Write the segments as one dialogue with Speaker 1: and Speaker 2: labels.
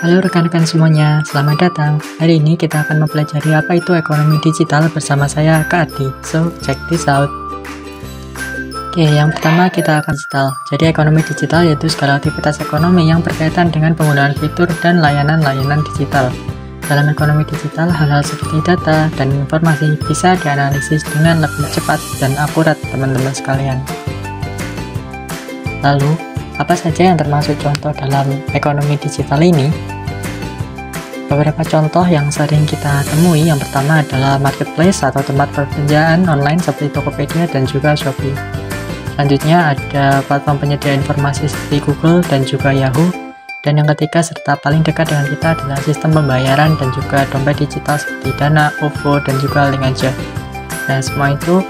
Speaker 1: Halo rekan-rekan semuanya, selamat datang. Hari ini kita akan mempelajari apa itu ekonomi digital bersama saya, Kak Adi. So, check this out. Oke, yang pertama kita akan digital. Jadi ekonomi digital yaitu segala aktivitas ekonomi yang berkaitan dengan penggunaan fitur dan layanan-layanan digital. Dalam ekonomi digital, hal-hal seperti data dan informasi bisa dianalisis dengan lebih cepat dan akurat, teman-teman sekalian. Lalu, apa saja yang termasuk contoh dalam ekonomi digital ini? Beberapa contoh yang sering kita temui, yang pertama adalah marketplace atau tempat perbelanjaan online seperti Tokopedia dan juga Shopee. Selanjutnya ada platform penyedia informasi seperti Google dan juga Yahoo. Dan yang ketiga serta paling dekat dengan kita adalah sistem pembayaran dan juga dompet digital seperti Dana, OVO, dan juga Link Aja. Nah, semua itu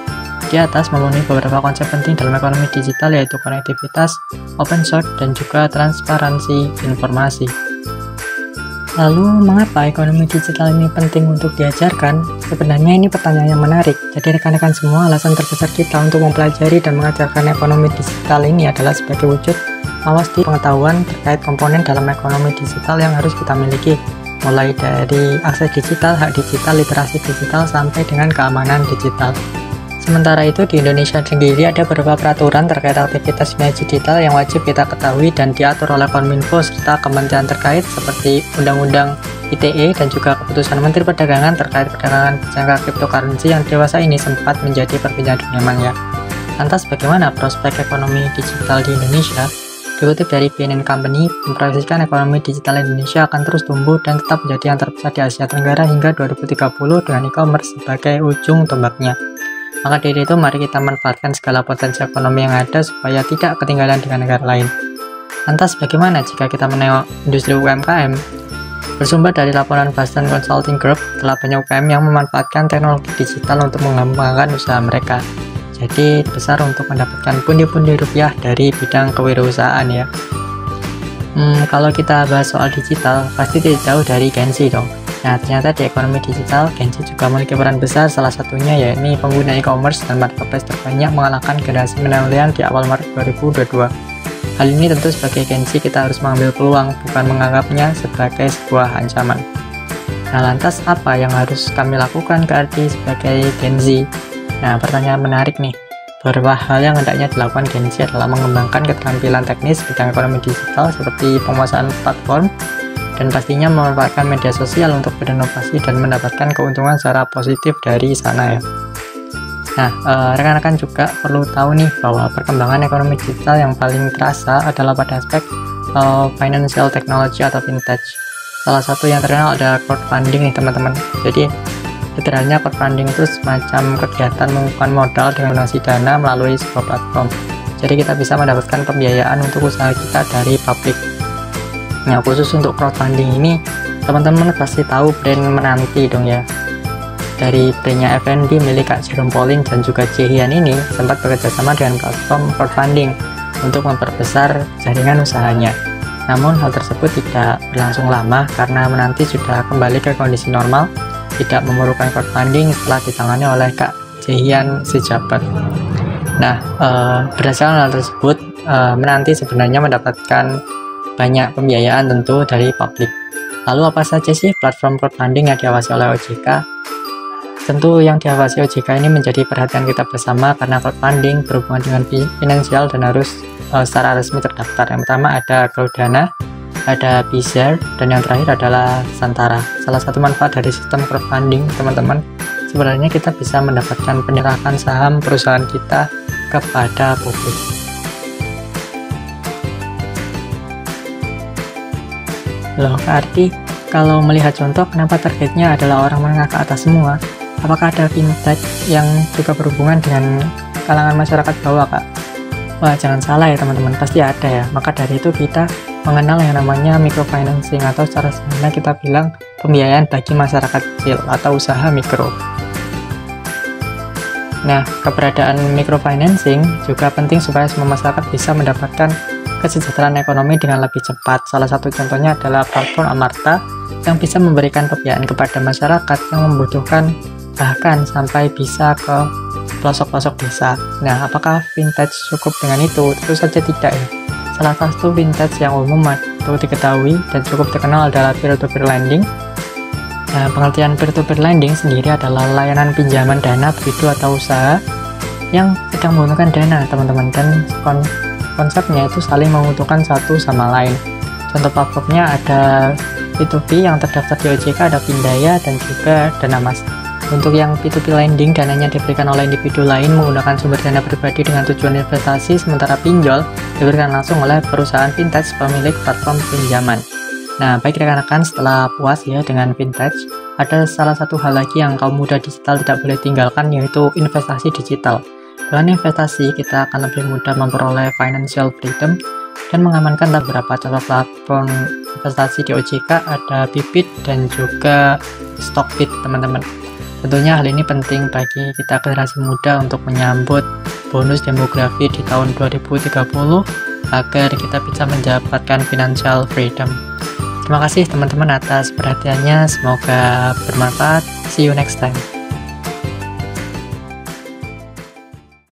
Speaker 1: di atas memenuhi beberapa konsep penting dalam ekonomi digital yaitu konektivitas, open source, dan juga transparansi informasi. Lalu, mengapa ekonomi digital ini penting untuk diajarkan? Sebenarnya ini pertanyaan yang menarik. Jadi rekan-rekan semua, alasan terbesar kita untuk mempelajari dan mengajarkan ekonomi digital ini adalah sebagai wujud awas di pengetahuan terkait komponen dalam ekonomi digital yang harus kita miliki, mulai dari akses digital, hak digital, literasi digital, sampai dengan keamanan digital. Sementara itu di Indonesia sendiri ada beberapa peraturan terkait aktivitas digital yang wajib kita ketahui dan diatur oleh Kominfo serta kementerian terkait seperti Undang-Undang ITE dan juga keputusan Menteri Perdagangan terkait perdagangan jangka cryptocurrency yang dewasa ini sempat menjadi perbincangan dunia maya. Lantas bagaimana prospek ekonomi digital di Indonesia? Dikutip dari BNN Company, memproyeksikan ekonomi digital Indonesia akan terus tumbuh dan tetap menjadi yang terbesar di Asia Tenggara hingga 2030 dengan e-commerce sebagai ujung tombaknya. Maka dari itu mari kita manfaatkan segala potensi ekonomi yang ada supaya tidak ketinggalan dengan negara lain. Lantas bagaimana jika kita menengok industri UMKM? Bersumber dari laporan Boston Consulting Group, telah banyak UMKM yang memanfaatkan teknologi digital untuk mengembangkan usaha mereka. Jadi besar untuk mendapatkan pundi-pundi rupiah dari bidang kewirausahaan ya. Kalau kita bahas soal digital, pasti tidak jauh dari Gensi dong. Nah, ternyata di ekonomi digital, Gensi juga memiliki peran besar, salah satunya yakni pengguna e-commerce dan marketplace terbanyak mengalahkan generasi milenial di awal Maret 2022. Hal ini tentu sebagai Gensi kita harus mengambil peluang, bukan menganggapnya sebagai sebuah ancaman. Nah, lantas apa yang harus kami lakukan berarti sebagai Gensi? Nah, pertanyaan menarik nih. Beberapa hal yang hendaknya dilakukan Gensi adalah mengembangkan keterampilan teknis bidang ekonomi digital seperti penguasaan platform, dan pastinya memanfaatkan media sosial untuk berinovasi dan mendapatkan keuntungan secara positif dari sana ya. Nah, rekan-rekan juga perlu tahu nih bahwa perkembangan ekonomi digital yang paling terasa adalah pada aspek financial technology atau fintech. Salah satu yang terkenal adalah crowdfunding nih teman-teman. Jadi sederhananya crowdfunding itu semacam kegiatan mengumpulkan modal dengan donasi dana melalui sebuah platform. Jadi kita bisa mendapatkan pembiayaan untuk usaha kita dari publik. Nah, khusus untuk crowdfunding ini, teman-teman pasti tahu brand Menanti dong ya. Dari brandnya FNB milik Kak Jerome Pauline dan juga Jaehyun ini sempat bekerjasama dengan platform crowdfunding untuk memperbesar jaringan usahanya. Namun hal tersebut tidak berlangsung lama karena Menanti sudah kembali ke kondisi normal, tidak memerlukan crowdfunding setelah ditangani oleh Kak Jaehyun sejabat. Nah, berdasarkan hal tersebut, Menanti sebenarnya mendapatkan banyak pembiayaan tentu dari publik. Lalu apa saja sih platform crowdfunding yang diawasi oleh OJK? Tentu yang diawasi OJK ini menjadi perhatian kita bersama karena crowdfunding berhubungan dengan finansial dan harus secara resmi terdaftar. Yang pertama ada Groudana, ada Bizarre, dan yang terakhir adalah Santara. Salah satu manfaat dari sistem crowdfunding teman-teman, sebenarnya kita bisa mendapatkan penyerahan saham perusahaan kita kepada publik. Loh, arti kalau melihat contoh, kenapa targetnya adalah orang menengah ke atas semua? Apakah ada fintech yang juga berhubungan dengan kalangan masyarakat bawah, Kak? Wah, jangan salah ya teman-teman, pasti ada ya. Maka dari itu kita mengenal yang namanya microfinancing atau secara sederhana kita bilang pembiayaan bagi masyarakat kecil atau usaha mikro. Nah, keberadaan microfinancing juga penting supaya semua masyarakat bisa mendapatkan kesejahteraan ekonomi dengan lebih cepat. Salah satu contohnya adalah platform Amarta yang bisa memberikan pembiayaan kepada masyarakat yang membutuhkan, bahkan sampai bisa ke pelosok-pelosok desa. Nah, apakah fintech cukup dengan itu? Tentu saja tidak ya. salah satu vintage yang umum atau diketahui dan cukup terkenal adalah peer-to-peer lending. Nah, pengertian peer-to-peer lending sendiri adalah layanan pinjaman dana individu atau usaha yang sedang membutuhkan dana, teman-teman, dan konsepnya itu saling menguntungkan satu sama lain. Contoh platformnya ada P2P yang terdaftar di OJK, ada Pindaya, dan juga Danamas. Untuk yang P2P lending, dananya diberikan oleh individu lain menggunakan sumber dana pribadi dengan tujuan investasi, sementara pinjol diberikan langsung oleh perusahaan vintage pemilik platform pinjaman. Nah, baik rekan-rekan, setelah puas ya dengan vintage, ada salah satu hal lagi yang kaum muda digital tidak boleh tinggalkan, yaitu investasi digital. Dengan investasi, kita akan lebih mudah memperoleh financial freedom dan mengamankan beberapa contoh platform investasi di OJK, ada Bybit dan juga Stockbit, teman-teman. Tentunya hal ini penting bagi kita generasi muda untuk menyambut bonus demografi di tahun 2030 agar kita bisa mendapatkan financial freedom. Terima kasih teman-teman atas perhatiannya, semoga bermanfaat. See you next time.